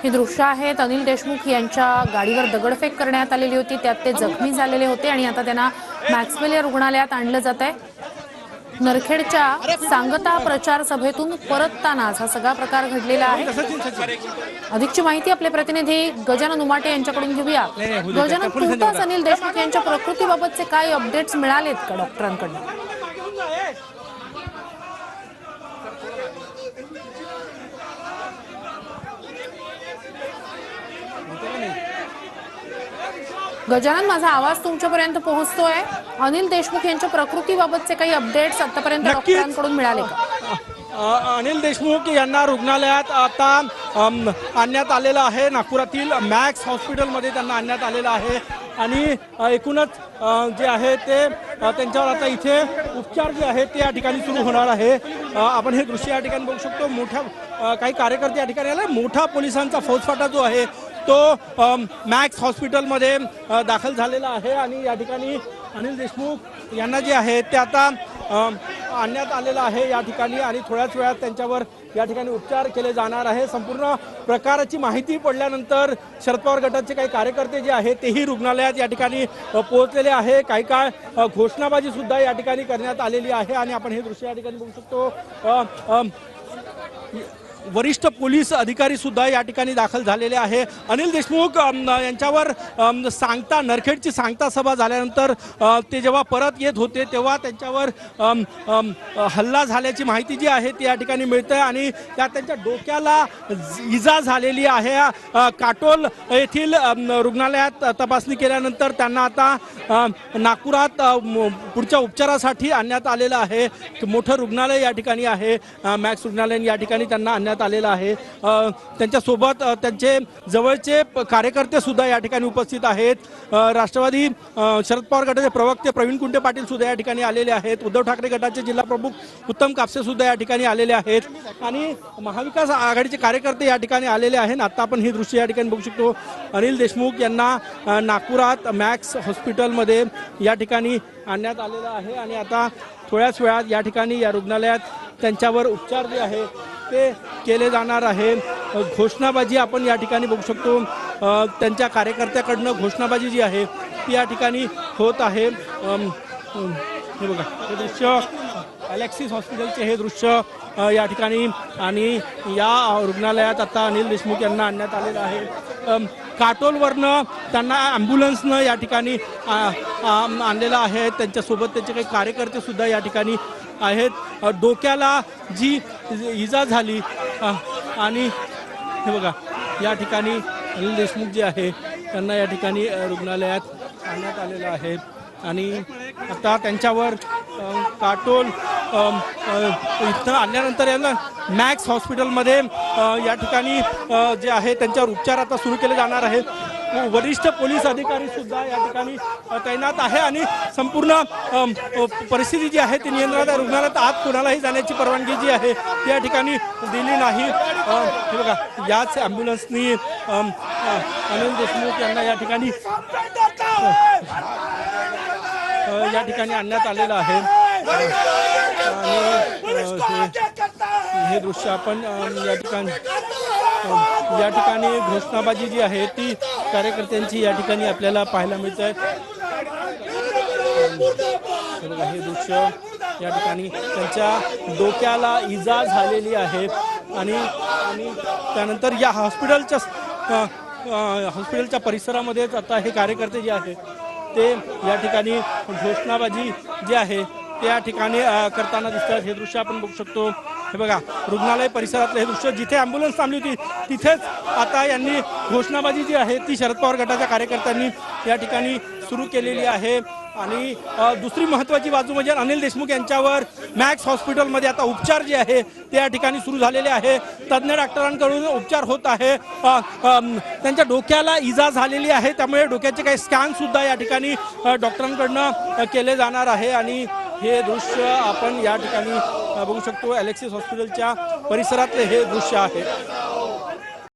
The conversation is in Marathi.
ही दृश्य आहेत अनिल देशमुख यांच्या गाडीवर दगडफेक करण्यात आलेली होती, त्यात ते जखमी झालेले होते आणि आता त्यांना मॅक्सवेल रुग्णालयात आणलं जात आहे। नरखेडच्या सांगता प्रचार सभेतून परततानाच हा सगळा प्रकार घडलेला आहे। अधिकची माहिती आपले प्रतिनिधी गजानन उमाटे यांच्याकडून घेऊया। गजानन, तुर्तास अनिल देशमुख यांच्या प्रकृतीबाबतचे काय अपडेट्स मिळालेत का डॉक्टरांकडून? गजानन, माझा आवाज तुमच्यापर्यंत पोहोचतोय? अनिल देशमुख यांच्या प्रकृतीबाबतचे काही अपडेट्स आतापर्यंत डॉक्टरांकडून मिळाले का? अनिल देशमुख यांना रुग्णालयात आता आणण्यात आलेलं आहे। नागपुरातील मॅक्स हॉस्पिटलमध्ये त्यांना आणण्यात आलेलं आहे आणि एकूणच जे आहे ते त्यांच्यावर आता इथे उपचार जे आहेत ते या ठिकाणी सुरू होणार आहे। आपण हे दृश्य या ठिकाणी बघू शकतो। मोठ्या काही कार्यकर्ते या ठिकाणी आले। मोठा पोलिसांचा फौजफाटा जो आहे तो मॅक्स हॉस्पिटलमध्ये दाखल झालेला आहे आणि या ठिकाणी अनिल देशमुख यांना जे आहे ते आता आणण्यात आलेलं आहे या ठिकाणी आणि थोड्याच वेळात त्यांच्यावर या ठिकाणी उपचार केले जाणार आहे। संपूर्ण प्रकाराची माहिती पडल्यानंतर शरद पवार गटाचे काही कार्यकर्ते जे आहेत तेही रुग्णालयात या ठिकाणी पोहोचलेले आहे। काही काळ घोषणाबाजी सुद्धा या ठिकाणी करण्यात आलेली आहे आणि आपण हे दृश्य या ठिकाणी बघू शकतो। वरिष्ठ पोलीस अधिकारी सुद्धा या ठिकाणी दाखल झालेले आहे। अनिल देशमुख यांच्यावर सांगता नरखेडची सांगता सभा झाल्यानंतर ते जेव्हा परत येत होते तेव्हा त्यांच्यावर हल्ला झाल्याची माहिती जी आहे ती या ठिकाणी मिळते आणि त्यात त्यांच्या डोक्याला इजा झालेली आहे। काटोल येथील रुग्णालयात तपासणी केल्यानंतर त्यांना आता नागपुरात पुढच्या उपचारासाठी आणण्यात आलेलं आहे। मोठं रुग्णालय या ठिकाणी आहे, मॅक्स रुग्णालय, या ठिकाणी त्यांना आणण्यात आलेला आहे। त्यांच्यासोबत त्यांचे जवळचे कार्यकर्ते सुद्धा या ठिकाणी उपस्थित आहेत। राष्ट्रवादी शरद पवार गटाचे प्रवक्ते प्रवीण कुंटे पाटील सुद्धा या ठिकाणी आलेले आहेत। उद्धव ठाकरे गटाचे जिल्हा प्रमुख उत्तम कापसे सुद्धा या ठिकाणी आलेले आहेत आणि महाविकास आघाडीचे कार्यकर्ते या ठिकाणी आलेले आहेत। आता आपण ही दृश्य या ठिकाणी बघू शकतो। अनिल देशमुख यांना नागपुरात मॅक्स हॉस्पिटलमध्ये या ठिकाणी आणण्यात आलेलं आहे आणि आता थोड्याच वेळात या ठिकाणी या रुग्णालयात त्यांच्यावर उपचार जे आहे ते केले जाणार आहे। घोषणाबाजी आपण या ठिकाणी बघू शकतो। त्यांच्या कार्यकर्त्याकडनं घोषणाबाजी जी आहे ती या ठिकाणी होत आहे। हे बघा, हे दृश्य अलेक्सिस हॉस्पिटलचे हे दृश्य या ठिकाणी आणि या रुग्णालयात आता अनिल देशमुख यांना आणण्यात आलेलं आहे। काटोलवरनं त्यांना ॲम्ब्युलन्सनं या ठिकाणी आणलेलं आहे। त्यांच्यासोबत त्यांचे काही कार्यकर्ते सुद्धा या ठिकाणी आहेत। डोक्याला जी इजा झाली आणि हे बघा या ठिकाणी अनिल देशमुख जे आहे त्यांना या ठिकाणी रुग्णालयात आणण्यात आलेलं आहे आणि आता त्यांच्यावर काटोल इथं आणल्यानंतर यांना मॅक्स हॉस्पिटलमध्ये या ठिकाणी जे आहे त्यांच्यावर उपचार आता सुरू केले जाणार आहेत। वरिष्ठ पोलीस अधिकारी सुद्धा या ठिकाणी तैनात आहे आणि संपूर्ण परिस्थिती जी आहे ती नियंत्रणात आहे। रुग्णालयात आत कोणालाही जाण्याची परवानगी जी आहे ती या ठिकाणी दिली नाही। हे बघा, याच ॲम्ब्युलन्सनी अनिल देशमुख यांना या ठिकाणी आणण्यात आलेलं आहे आणि हे दृश्य आपण या ठिकाणी घोषणाबाजी जी आहे ती कार्यकर्त्यांची या ठिकाणी आपल्याला पाहायला मिळत आहे। हे दृश्य या ठिकाणी त्यांच्या डोक्याला इजा झालेली आहे आणि त्यानंतर या हॉस्पिटलच्या परिसरामध्येच आता हे कार्यकर्ते जे आहेत ते या ठिकाणी घोषणाबाजी जी आहे ते या ठिकाणी करताना दिसतात। हे दृश्य आपण बघू शकतो। हे बघा, रुग्णालय परिसरातलं हे दृश्य, जिथे ॲम्ब्युलन्स थांबली होती तिथेच आता यांनी घोषणाबाजी जी आहे ती शरद पवार गटाच्या कार्यकर्त्यांनी या ठिकाणी सुरू केलेली आहे। आणि दुसरी महत्त्वाची बाजू म्हणजे अनिल देशमुख यांच्यावर मॅक्स हॉस्पिटलमध्ये आता उपचार जे आहे ते या ठिकाणी सुरू झालेले आहे। तज्ज्ञ डॉक्टरांकडून उपचार होत आहे। त्यांच्या डोक्याला इजा झालेली आहे, त्यामुळे डोक्याचे काही स्कॅन सुद्धा या ठिकाणी डॉक्टरांकडनं केले जाणार आहे आणि हे दृश्य आपण या ठिकाणी बघू शकतो। अलेक्सिस हॉस्पिटलच्या परिसरातले हे दृश्य आहे।